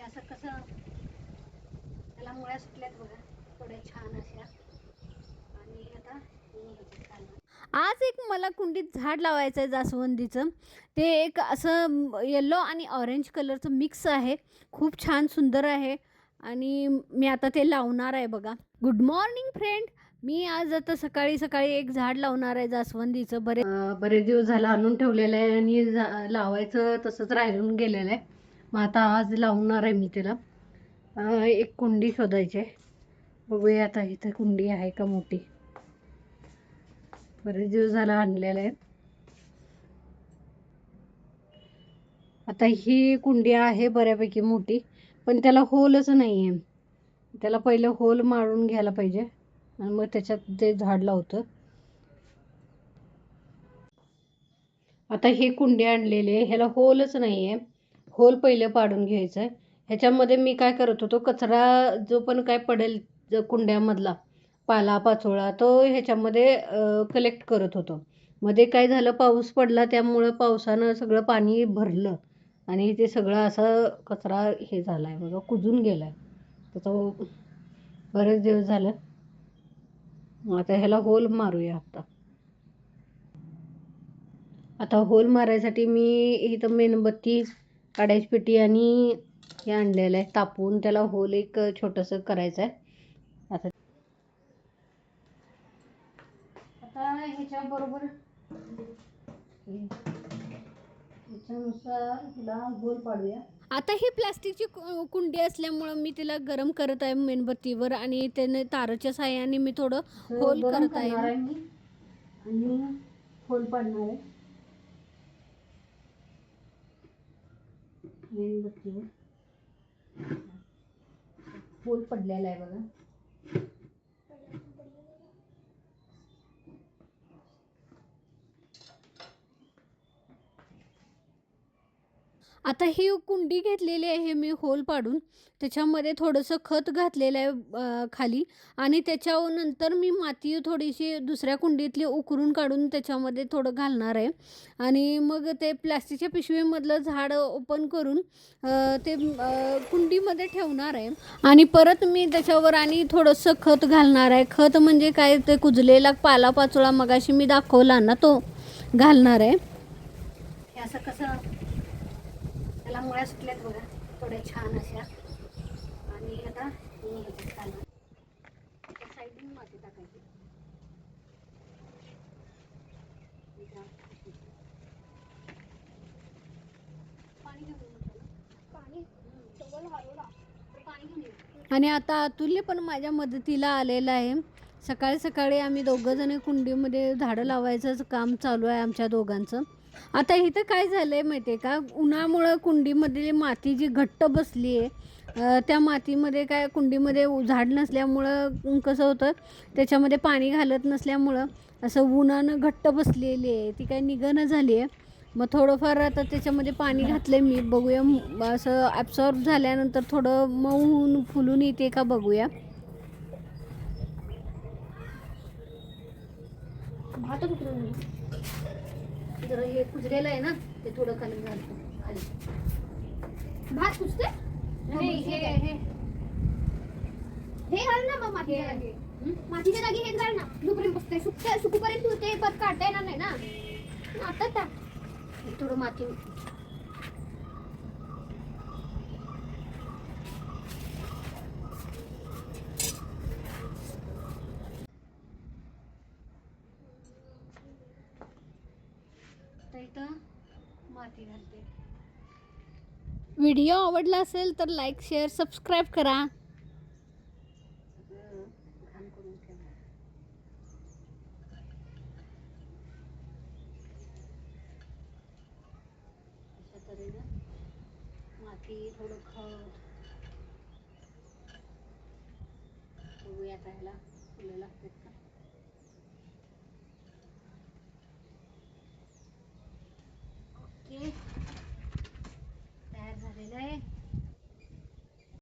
असं कसं त्याला मुळ्या सुटल्यात बघा, थोड्या छान अशा. आणि आता आज एक मला कुंडीत झाड लावायचं आहे जास्वंदीचं. ते एक असं येलो आणि ऑरेंज कलरचं मिक्स आहे, खूप छान सुंदर आहे आणि मी आता ते लावणार आहे बघा. Good morning friend. मी आज आता सकाळी सकाळी एक झाड लावणार आहे जास्वंदीचं. बरेच दिवस झालं आणून ठेवलेलं आहे आणि लावायचं तसंच राहून गेलेलं आहे. मग आता आज लावणार आहे मी त्याला. एक कुंडी शोधायची आहे. बघूया आता इथे कुंडी आहे का मोठी. बरेच दिवस झालं आणलेलं आहे. आता ही कुंडी आहे बऱ्यापैकी मोठी, पण त्याला होलच नाही आहे. त्याला पहिलं होल मारून घ्यायला पाहिजे आणि मग त्याच्यात ते झाड लावतं. आता ही कुंडी आणलेली आहे, ह्याला होलच नाही आहे. होल पहिलं पाडून घ्यायचं आहे. ह्याच्यामध्ये मी काय करत होतो, कचरा जो पण काय पडेल कुंड्यामधला पाला पाचोळा तो ह्याच्यामध्ये कलेक्ट करत होतो. मध्ये काय झालं, पाऊस पडला, त्यामुळं पावसानं सगळं पाणी भरलं आणि ते सगळं असं कचरा हे झाला आहे बघा, कुजून गेला आहे. त्याचं बरेच दिवस झालं. आता ह्याला होल मारूया. आता होल मारायसाठी मी इथं मेणबत्ती, काड्याची पेटी आणि हे आणलेलं आहे तापवून. त्याला होल एक छोटंसं करायचं आहे. आता ह्याच्याबरोबर ह्याच्यानुसार तिला होल पाडूया. आता ही प्लास्टिकची कुंडी असल्यामुळं मी तिला गरम करत आहे मेणबत्तीवर आणि त्याने ताराच्या साहाय्याने मी थोडं होल करत आहे मी आणि होल पाडणार आहे मेणबत्तीवर. होल पडलेला आहे बघा. आता ही कुंडी घेतलेली आहे मी होल पाडून. त्याच्यामध्ये थोडंसं खत घातलेलं आहे खाली आणि त्याच्यानंतर मी माती थोडीशी दुसऱ्या कुंडीतली उकरून काढून त्याच्यामध्ये थोडं घालणार आहे आणि मग ते प्लॅस्टिकच्या पिशवीमधलं झाड ओपन करून ते कुंडीमध्ये ठेवणार आहे आणि परत मी त्याच्यावर आणि थोडंसं खत घालणार आहे. खत म्हणजे काय, ते कुजलेला पालापाचोळा मगाशी मी दाखवला ना, तो घालणार आहे. असं कसं त्याला मुळ्या सुटल्यात बघा, थोड्या छान अशा. आणि आता साईडून माती टाकायची. आणि आता अतुल्य पण माझ्या मदतीला आलेला आहे. सकाळी सकाळी आम्ही दोघंजण कुंडीमध्ये झाडं लावायचं काम चालू आहे आमच्या दोघांचं. आता इथं काय झालं आहे माहिती आहे का, उन्हामुळं कुंडीमध्ये माती जी घट्ट बसली आहे, त्या मातीमध्ये काय कुंडीमध्ये झाड नसल्यामुळं कसं होतं, त्याच्यामध्ये पाणी घालत नसल्यामुळं असं उन्हानं घट्ट बसलेली आहे, ती काय निघणं झाली आहे. मग थोडंफार आता त्याच्यामध्ये पाणी घातलं मी, बघूया असं ॲब्सॉर्ब झाल्यानंतर थोडं मऊ होऊन फुलून येते का बघूया. भात जरा हे कुजलेलं आहे ना, ते थोडं खाली घालतो. खाली भात कुजते नाही, हे घाल ना मग मातीच्या जागी हे घाल ना. जोपर्यंत बसते सुकूपर्यंत ते परत काढता येणार नाही ना. आता थोडं माती इथं माती घालते. व्हिडिओ आवडला असेल तर लाईक, शेअर, सबस्क्राईब करा. अशा तऱ्हेनं माती, थोडं खत. बघूया आता ह्याला फुलं लागतात का.